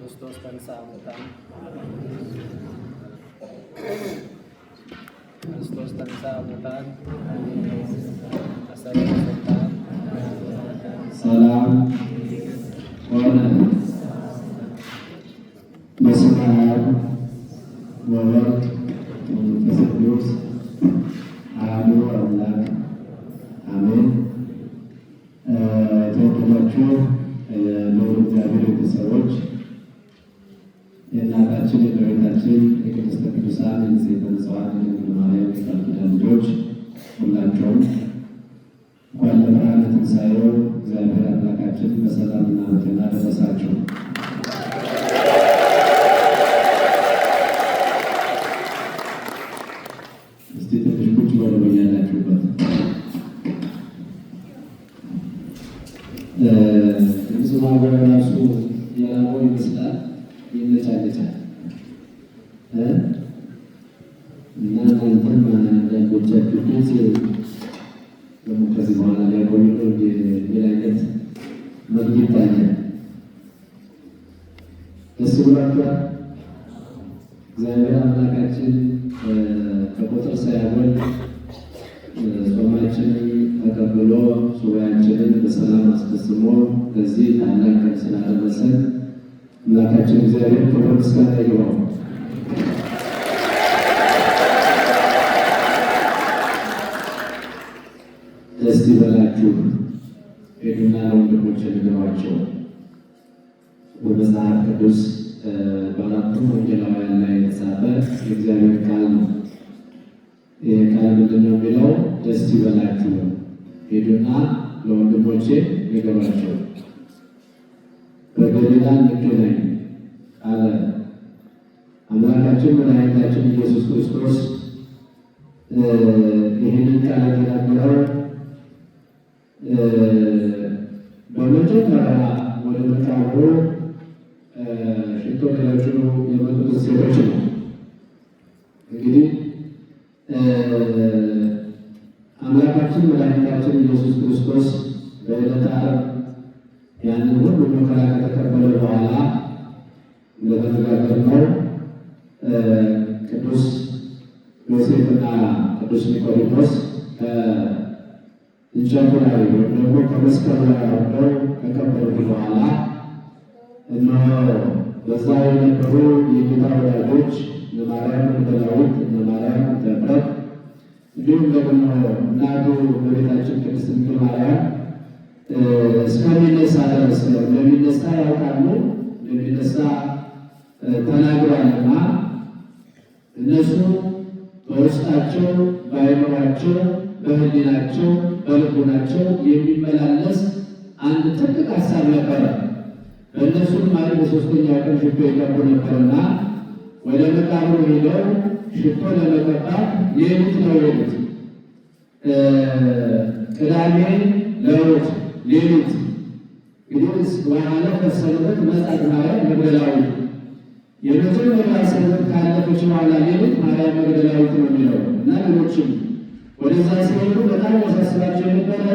ክርስቶስ ተንሥአ እሙታን ክርስቶስ ተንሥአ እሙታን አሰረ ለሰይጣን ሰላም ሆነ። በስመ አብ ወወልድ ወመንፈስ ቅዱስ አሐዱ አምላክ አሜን። የተወደዳችሁ የልዑል እግዚአብሔር ቤተሰቦች፣ የእናታችን የእመቤታችን የቅድስተ ቅዱሳን የንጽሕተ ንጹሐን የድንግል ማርያም የቃል ኪዳን ልጆች ሁላቸውም እንኳን ለብርሃነ ትንሣኤው እግዚአብሔር አምላካችን በሰላምና በጤና ደረሳችሁ። እስቲ ትንሽ ቁጭ በሉ በያላችሁበት። ድምፅ ማጉያ ራሱ የራበው ይመስላል፣ ይነጫነጫል እና እናንተም አንዳንዶቻችሁ ጊዜ ደግሞ ከዚህ በኋላ ሊያቆዩ ሌላ አይነት መልክ ይታያል። ደስ ብሏችኋል? እግዚአብሔር አምላካችን ከቁጥር ሳያጎል ጾማችንን ተቀብሎ ሱባኤያችንን በሰላም አስፈጽሞ ከዚህ ታላቅ ቀን ስላደረሰን አምላካችን እግዚአብሔር ክብር ምስጋና ይግባው። ደስ ይበላችሁ። ሄዱና ለወንድሞች ንገሯቸው። በመጽሐፍ ቅዱስ በአራቱም ወንጌላውያን ላይ የተጻፈ የእግዚአብሔር ቃል ነው። ይህ ቃል ምንድን ነው የሚለው? ደስ ይበላችሁ፣ ሄዱና ለወንድሞቼ ንገሯቸው፣ በገሊላ እንገናኝ አለ። አምላካችን መድኃኒታችን ኢየሱስ ክርስቶስ ይህንን ቃል የተናገረው በመጀመሪያ ወደ መቃብሩ ሽቶ ሊረጩ የመጡት ሴቶች ነው። እንግዲህ አምላካችን መድኃኒታችን ኢየሱስ ክርስቶስ በዕለተ ዓርብ ያንን ሁሉ መከራ ከተቀበለ በኋላ እንደተነጋገርነው ቅዱስ ዮሴፍና ቅዱስ ኒቆዲሞስ እንጨቱ ላይ ወይም ደግሞ ከመስቀሉ ላይ አውርደው ከቀበሩት በኋላ እነሆ በዛ የነበሩ የጌታ ወዳጆች እነ ማርያም መግደላዊት፣ እነ ማርያም ተብረት እንዲሁም ደግሞ እናቱ እመቤታችን ቅድስት ድንግል ማርያም እስከሚነሳ ድረስ ነው። እንደሚነሳ ያውቃሉ፣ እንደሚነሳ ተናግሯልና እነሱ በውስጣቸው በአእምሯቸው በሕሊናቸው በልቡናቸው የሚመላለስ አንድ ትልቅ ሀሳብ ነበረ። በእነሱም ማለት በሦስተኛው ቀን ሽቶ ይቀቡ ነበርና ወደ መቃብሩ ሄደው ሽቶ ለመቀባት ሌሊት ነው የሄዱት። ቅዳሜ ለእሑድ ሌሊት እንግዲህ ወአለፈ ሰንበት መጻት ማርያም መግደላዊት የመጀመሪያ ሰንበት ካለፈች በኋላ ሌሊት ማርያም መግደላዊት ነው የሚለው እና ሌሎችም ወደዛ ሲሄዱ በጣም ያሳስባቸው የነበረ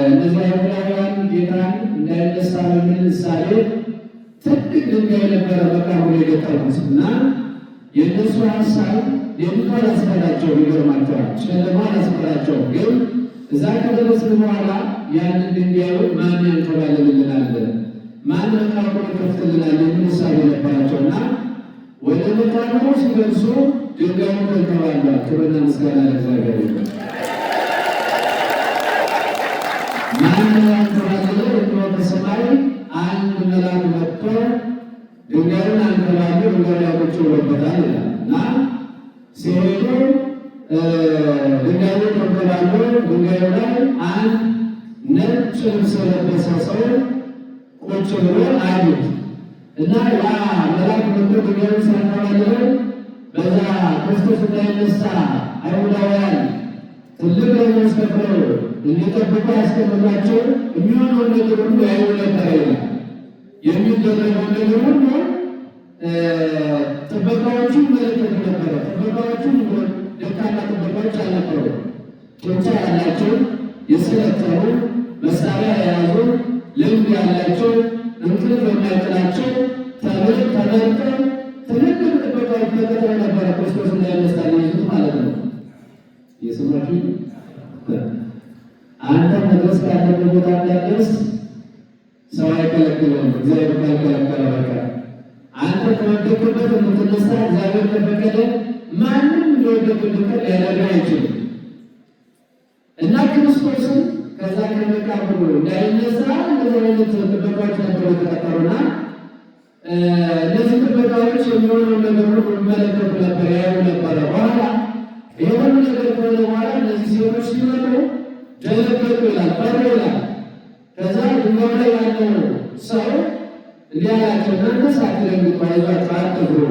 እነዚህ አይሁዳውያን ጌታን እንዳይነሳ በሚል ምሳሌ ትልቅ ድንጋይ ነበረ መቃብሩ የገጠሙት እና የእነሱ ሀሳብ ሌሊቱ አላስፈራቸው። ይገርማቸዋል። ጨለማ አላስፈራቸው። ግን እዛ ከደረስን በኋላ ያንን ድንጋዩ ማን ያንከባልልልናል፣ ማን መቃብሩን ይከፍትልናል የሚል ሀሳብ ነበራቸውና ወደ መቃብሩ ሲደርሱ ድንጋዩ ተንከባሏል። ክብርና ምስጋና ለእግዚአብሔር ይሁን። ማን ያንከባልለው? እንደው ከሰማይ አንድ መልአክ መጥቶ ድንጋዩን አንከባሎ ድንጋዩ ላይ ቁጭ ብሎበታል ይላል እና ሲሄዱ ድንጋዩን ተንከባሎ ድንጋዩ ላይ አንድ ነጭ ልብስ የለበሰ ሰው ቁጭ ብሎ አዩት እና ያ መልአክ መጥቶ ድንጋዩን ሲያንከባልለው በዛ ክርስቶስ እንዳይነሳ አይሁዳውያን ትልቅ ደሞዝ ከፍለው እንዲጠብቁ ያስቀምጧቸው የሚሆነውን ነገር ሁሉ ያዩ ነበረ ይላል። የሚደረገው ነገር ሁሉ ጥበቃዎቹ ይመለከቱ ነበረ። ጥበቃዎቹ ደካማ ጥበቃዎች አልነበሩ። ጡንቻ ያላቸው የሰለጠኑ መሳሪያ የያዙ ልምድ ያላቸው እንቅልፍ የማይጥላቸው እግዚአብሔር ካልከለከለ በቀር አንተ ከወደቅበት የምትነሳ እግዚአብሔር ከፈቀደ ማንም እንደወደቅበት ሊያደርግ አይችልም። እና ክርስቶስም ከዛ ከመቃብሩ እንዳይነሳ እንደዚህ አይነት ጥበቃዎች ነበሩ የተቀጠሩና እነዚህ ጥበቃዎች የሚሆነውን ነገር ሁሉ ይመለከቱ ነበር፣ ያዩ ነበረ። በኋላ የሆኑ ነገር ከሆነ በኋላ እነዚህ ሴቶች ሲመጡ ደነገጡ ይላል፣ ፈሩ ይላል። ከዛ ድንጋዩ ላይ ያለው ሰው እንዲህ አላቸው፣ እናንተ ሳትደንግጡ አይዟችሁ፣ አትፍሩ።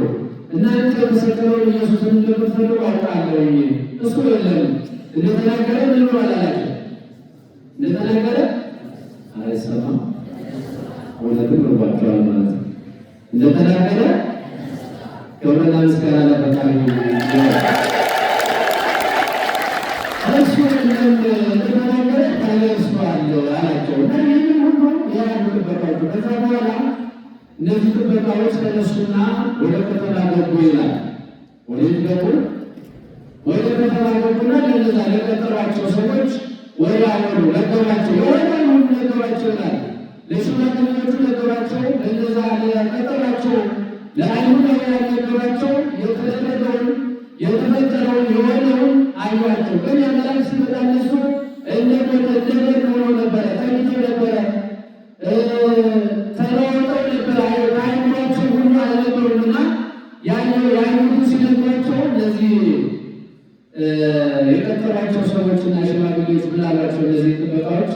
እናንተ የተሰቀለውን ኢየሱስን እንደምትፈልጉ አውቃለሁኝ፣ እሱ የለም እንደተናገረ ምን ነው አላላቸው። እንደተናገረ አይሰማም፣ እውነትም ርቧቸዋል ማለት ነው። እንደተናገረ ክብርና ምስጋና ለፈጣሪ እሱ እንደተናገረ ተነስቷል አላቸው። እና ይህንን ሁሉ ያሉ ጥበቃዎቹ ከዛ በኋላ እነዚህ ጥበቃዎች ተነሱና ወደ ከተማ ገቡ ይላል። ወዴት ገቡ? ወደ ከተማ ገቡና ለነዛ ለቀጠሯቸው ሰዎች ወዲያውኑ ነገሯቸው። የሆነ ነገሯቸው ይላል። ለሽማግሌዎቹ ነገሯቸው። ለነዛ ለቀጠሯቸው ለአይሁዳውያን ነገሯቸው። የተደረገውን የተፈጠረውን የሆነውን አዩአቸው። ግን ያመላክ ሲመጣ እነሱ እንደሞተ ሆኖ ነበረ፣ ተኝተው ነበረ፣ ተለወጠው ነበረ። አይሁዳቸው ሁሉ አልነበሩምና የአይሁዱ ሲነግሯቸው እነዚህ የቀጠሯቸው ሰዎችና ሽማግሌዎች ምን አሏቸው? እነዚህ ጥበቃዎች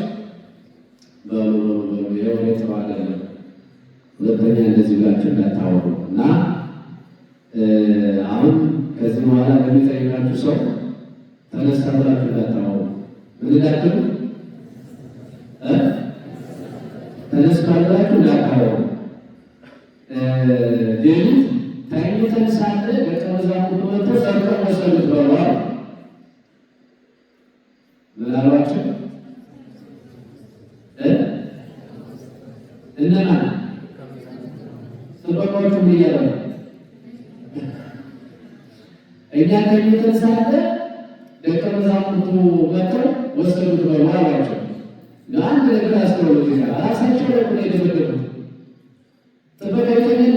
የሆነተዋለ ሁለተኛ እንደዚህ ብላችሁ እንዳታወሩ እና አሁን ከዚህ በኋላ ለሚጠይቃችሁ ሰው ተነስታ ብላችሁ እንዳታወሩ። ምን እንዳትሉ? ተነስታ ብላችሁ እንዳታወሩ። ሌሊት ተኝተን ሳለ ደቀ መዛሙርቱ መጥተው ሰርቀው ወሰዱት ብለዋል። ምን አሏቸው? እነማን ጥበቃዎቹ? ምን እያሉ እኛ ተኝተን ሳለ ደቀ መዛሙርቱ መጥተው ወሰዱት ብለዋል አሏቸው። አንድ ነገር አስተውሉ። ራሳቸው ላይ ነው የደበደቡት። ጥበቃ ይተኛል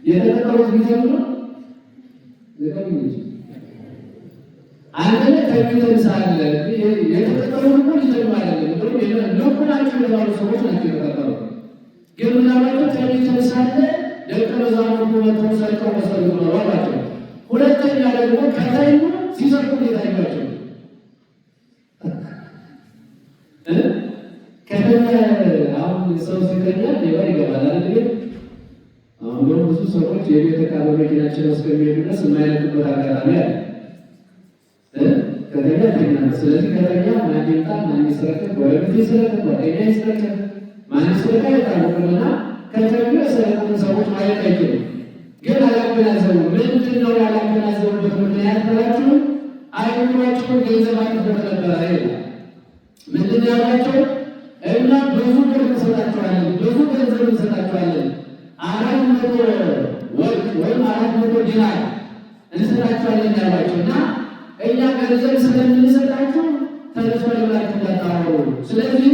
የተቀጠሩት ጊዜ ነው አንድ ተኝተን ሳለ የተቀጠሩት እኮ ሊተኙ አይደለም፣ ልኩናቸው የተባሉ ሰዎች ናቸው የተቀጠሩት። ግን ምናልባቸው ተኝተን ሳለ ደቀ መዛሙርቱ መጥተው ሰርቀው ወሰዱት ብለዋል አሏቸው። ሁለተኛ ደግሞ ከተኙ ሲሰርቁ የታዩአቸው ከተኛ። አሁን ሰው ሲተኛ ሌባ ይገባል አይደል? አሁን ደግሞ ብዙ ሰዎች የቤት ዕቃ በመኪናቸው እስከሚሄዱ ድረስ የማይለቁበት አጋጣሚ አለ። ከተኛ ተኛ። ስለዚህ ከተኛ ማን ይምጣ ማን ይስረቅ፣ ጎረቤት ይስረቅ፣ ጓደኛ ይስረቅ፣ ማን ይስረቅ አይታወቅምና ከተኙ የሰረቁትን ሰዎች ማየት አይችሉም። ግን አላገናዘቡ። ምንድን ነው ያላገናዘቡበት ምክንያት ብላችሁ? አይምሯቸውን ገንዘብ አጥቶት ነበረ ይላል። ምንድን ነው ያላቸው? እና ብዙ ብር እንሰጣቸዋለን፣ ብዙ ገንዘብ እንሰጣቸዋለን፣ 400 ወርቅ ወይም 400 ዲናር እንሰጣቸዋለን ያሏቸው እና እኛ ገንዘብ ስለምንሰጣችሁ ተነስቶ ለብላችሁ እንዳታወሩ። ስለዚህ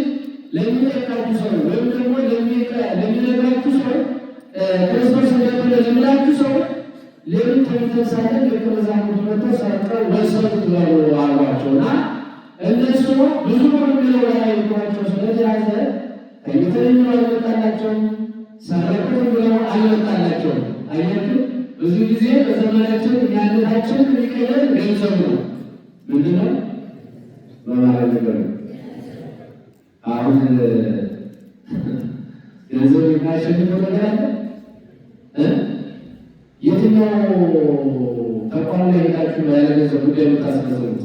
ለሚጠይቃችሁ ሰው ወይም ደግሞ ለሚነግራችሁ ሰው ክርስቶስ እንደሆነ ለሚላችሁ ሰው ለምን ተኝተን ሳለን ደቀ መዛሙርቱ መጥተው ሰርቀው ወሰዱት ብለው አሏቸውና እነሱ ብዙ የሚለው ላይ አይቷቸው ስለተያዘ ተኝተን አልወጣላቸው፣ ሰረቁን ብለው አልወጣላቸው። አያችሁ፣ ብዙ ጊዜ በዘመናችን ያንታችን የሚቀየር ገንዘብ ነው። ምንድን ነው በማለት ነገር ነው። አሁን ገንዘብ የማያሸንፈው ነገር አለ። የትኛው ተቋም ላይ ሄዳችሁ ያለ ገንዘብ ጉዳይ የምታስፈጽሙት?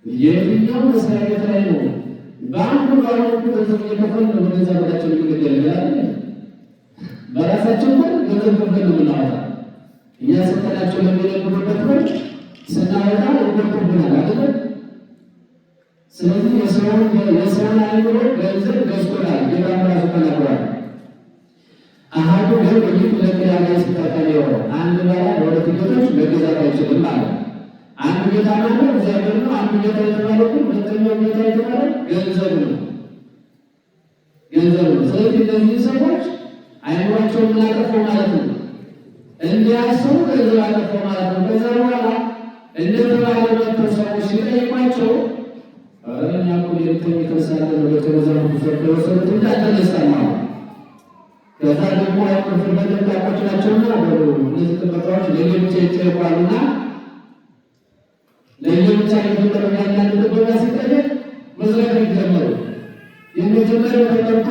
የትኛው መስሪያ ቤት ላይ ነው? በአንዱ ባለኩ ገንዘብ እየከፈሉ ነው ገንዘባቸው የሚገለገላል። በራሳቸው ግን ገንዘብ ከፍል ነው የምናወጣ። እኛ ሰጠናቸው ለሚለቁበት ወጭ ስናወጣ ይቆርጡብናል አይደለም። ስለዚህ የሰውን አእምሮ ገንዘብ ገዝቶናል። ጌታም ራሱ ተናግሯል። አሃዱ ገብር ለክያ ላይ ሲጠቀም የሆነው አንድ ባሪያ ለሁለት ጌቶች መገዛት አይችልም ማለት። አንዱ ጌታ ማለት እግዚአብሔር ነው። አንዱ ጌታ የተባለው ግን ሁለተኛው ጌታ የተባለው ገንዘብ ነው። ገንዘብ ነው። ስለዚህ እነዚህ ሰዎች አይምሯቸውን ምን አጠፋው ማለት ነው? እንዲያስቡ ገንዘብ አጠፋው ማለት ነው። ከዛ በኋላ እንደተባለ መጥተው ሰዎች ሲጠይቋቸው እኛ እኮ የልተኝ ከሳለ ነው በተወዛው ተፈርደው ሰሩት እንዳልተነሳማ ከዛ ደግሞ ፍርድ ተጣቆች ናቸውና እነዚህ ጥበቃዎች ለየብቻ ይጠይቋሉና ለየብቻ የተደረገ ያለ ጥበቃ ሲጠየቅ መዝረፍ ጀመሩ። የመጀመሪያው ተጠርቶ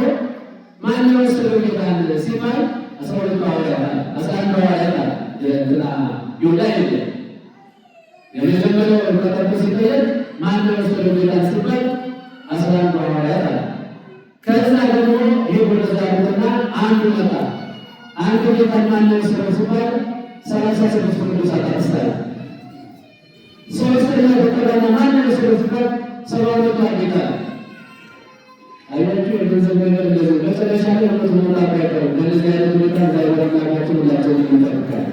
ማን የወሰደው ጌታን ሲባል 12 ሐዋርያት 11 ሐዋርያት የእንትና ይሁዳ የለ። የመጀመሪያው ተጠርቶ ሲጠየቅ ማን የወሰደው ጌታን ሲባል 11 ሐዋርያት አለ። ከዛ ደግሞ ይህ ወደዛትና አንዱ መጣ። አንዱ ጌታን ማን የወሰደው ሲባል 36 ቅዱሳን አስተዋል። ሶስተኛ ተጠራና ማን የወሰደው ሲባል 72 ጌታ አይወጡ የገንዘብ ነገር እንደዚህ መጨረሻ ላይ ወደ መውጣት አይቀርም። ለዚህ አይነት ሁኔታ ዛይወራናቸው ሁላቸውን ይጠብቃል።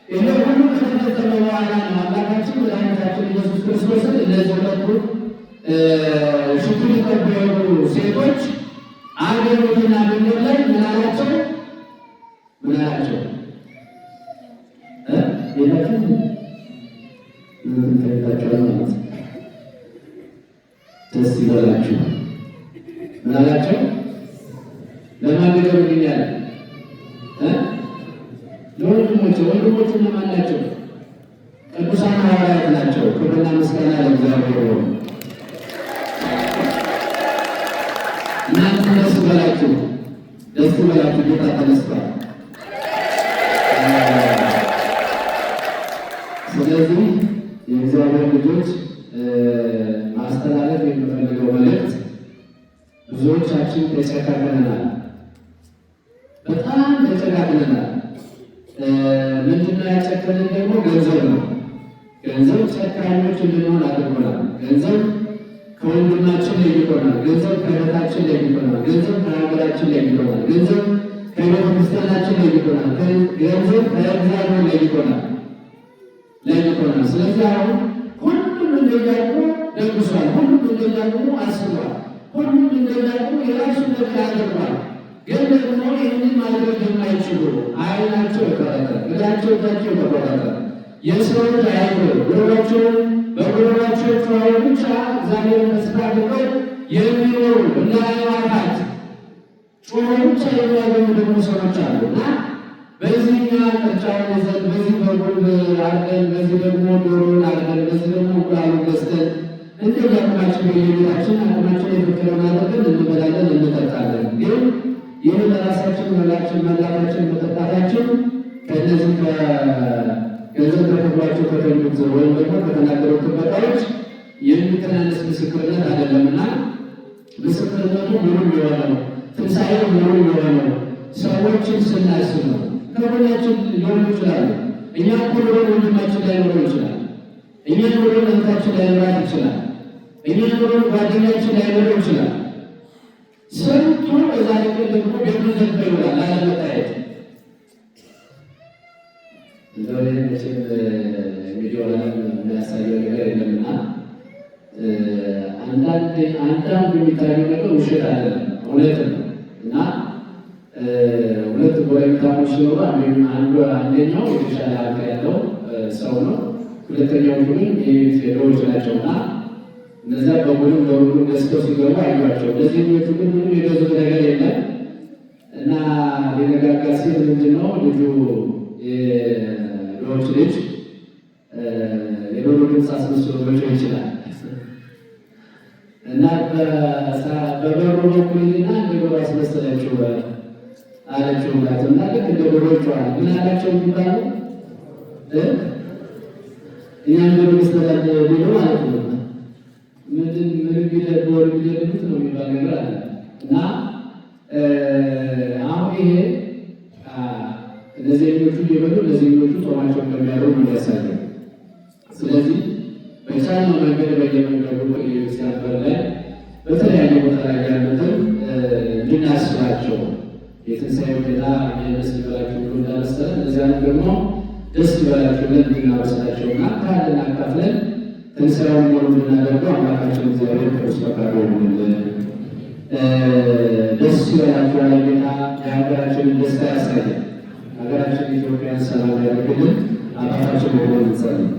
ይሄ ሁሉ ከተፈጸመ በኋላ ነው አምላካችን መድኃኒታችን ኢየሱስ ክርስቶስን እነዚህ ሁለቱ ሽቱ የቀበሉ ሴቶች አገኙትና መንገድ ላይ ምን አላቸው? ምን አላቸው? የላችሁ ከታቸው ማለት ደስ ይበላችሁ። ምን አላቸው? ለማን ገሩልኛል? ለወንድሞች ወንድሞች እነማን ናቸው? ቅዱሳን ሐዋርያት ናቸው። ክብርና ምስጋና ለእግዚአብሔር ይሁን። እናንተ ደስ ይበላችሁ፣ ደስ ይበላችሁ፣ ጌታ ተነስቷል። ስለዚህ የእግዚአብሔር ልጆች ማስተላለፍ የምፈልገው መልእክት ብዙዎቻችን ተጨካክነናል፣ በጣም ተጨካክነናል። ምንድነው ያጨከንን? ደግሞ ገንዘብ ነው። ገንዘብ ጨካኞች እንድንሆን አድርጎናል። ገንዘብ ከወንድማችን ለይቶናል። ገንዘብ ከእህታችን ለይቶናል። ገንዘብ ከሀገራችን ለይቶናል። ገንዘብ ከቤተ ክርስቲያናችን ለይቶናል። ገንዘብ ከእግዚአብሔር ለይቶናል። ስለዚህ አሁን ሁሉም እንደያቁ ደግሷል። ሁሉም እንደያቁ አስቧል። ሁሉም እንደያቁ የራሱን ነገር አድርጓል። ግን ደግሞ ይህንን ማድረግ የማይችሉ ዓይናቸው የተቆረጠ፣ እግራቸው እጃቸው የተቆረጠ የሰው ልጅ አይቶ ጉሮሯቸውን በጉሮሯቸው ጮኸው ብቻ እግዚአብሔርን ተስፋ አድርገው የሚኖሩ እንደ አዕዋፋት ጮኸው ብቻ የሚያገኙ ደግሞ ሰዎች አሉ እና በዚህኛ ቅርጫውን ይዘን በዚህ በኩል አርገን በዚህ ደግሞ ዶሮን አርገን በዚህ ደግሞ እንቁላሉን ገዝተን እንደዚህ አቅማችን በየቤታችን አቅማችን የፈቀደውን አድርገን እንበላለን፣ እንጠጣለን። ግን ይህ ለራሳችን መላችን መላታችን መጠጣታችን ከእነዚህ ከገንዘብ ተከፍሏቸው ከተኙት ወይም ደግሞ ከተናገሩት ጥበቃዎች የሚተናነስ ምስክርነት አይደለምና ምስክርነቱ ሙሉ የሆነው ትንሣኤው ሙሉ የሆነው ሰዎችን ስናስብ ነው። ከጎናችን ሊሆኑ ይችላሉ። እኛ ኑሮ ወንድማችን ላይ ኖሮ ይችላል። እኛ ኑሮ እህታችን ላይ ኖራት ይችላል። እኛ ኑሮ ጓደኛችን ላይ ኖሮ ይችላል። ስንቱ በዛሬ ቀን ደግሞ ቤቱን ዘግቶ ይውላል ላለመታየት። እንደው መቼም እንግዲህ ዓለም የሚያሳየው ነገር የለምና አንዳንድ የሚታየው ነገር ውሸት አይደለም፣ እውነት ነው እና ሁለት ጎረቤታሞች ሲኖሩ አንደኛው የተሻለ ሀብት ያለው ሰው ነው። ሁለተኛው ግን የድሆች ናቸውና እነዚያ በሙሉም ለሁሉ ገዝተው ሲገቡ አዩዋቸው። እነዚህ ኞቹ ግን ምንም የገዙት ነገር የለም እና ሊነጋጋ ሲል ምንድን ነው ልጁ የድሆች ልጅ የዶሮ ድምፅ አስመስሎ መጮህ ይችላል እና በበሩ በኩልና እንደ ዶሮ አስመሰለችው አለችው ማለት እና ልክ እንደ ዶሮ ይጮሃል። ምን አላቸው የሚባሉ እኛም ዶሮ ይመስላል ቢሉ ማለት ነው። ምን ቢደጎር ቢደልሙት ነው የሚባል ነገር አለ እና አሁን ይሄ እነዚህኞቹ እየበሉ እነዚህኞቹ ጾማቸውን እንደሚያደርጉ እንዲያሳየው። ስለዚህ በቻልነው መንገድ በየመንገዱ በየቤተክርስቲያን በር ላይ በተለያየ ቦታ ላይ ያሉትን እንድናስባቸው የትንሣኤው ጌታ የመስል በላቸው ብሎ እንዳመሰለ እነዚያንም ደግሞ ደስ ይበላችሁ ብለን እንድናወስዳቸውና ካለን አካፍለን ትንሣኤውን ሙሉ እንድናደርገው አምላካችን እግዚአብሔር ቅዱስ ፈቃዱ ይሁንልን። ደስ ይበላችሁ ያለ ጌታ የሀገራችንን ደስታ ያሳያል። ሀገራችን ኢትዮጵያን ሰላም ያደርግልን። አባታችን ሆኖ እንጸልይ።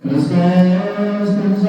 Christos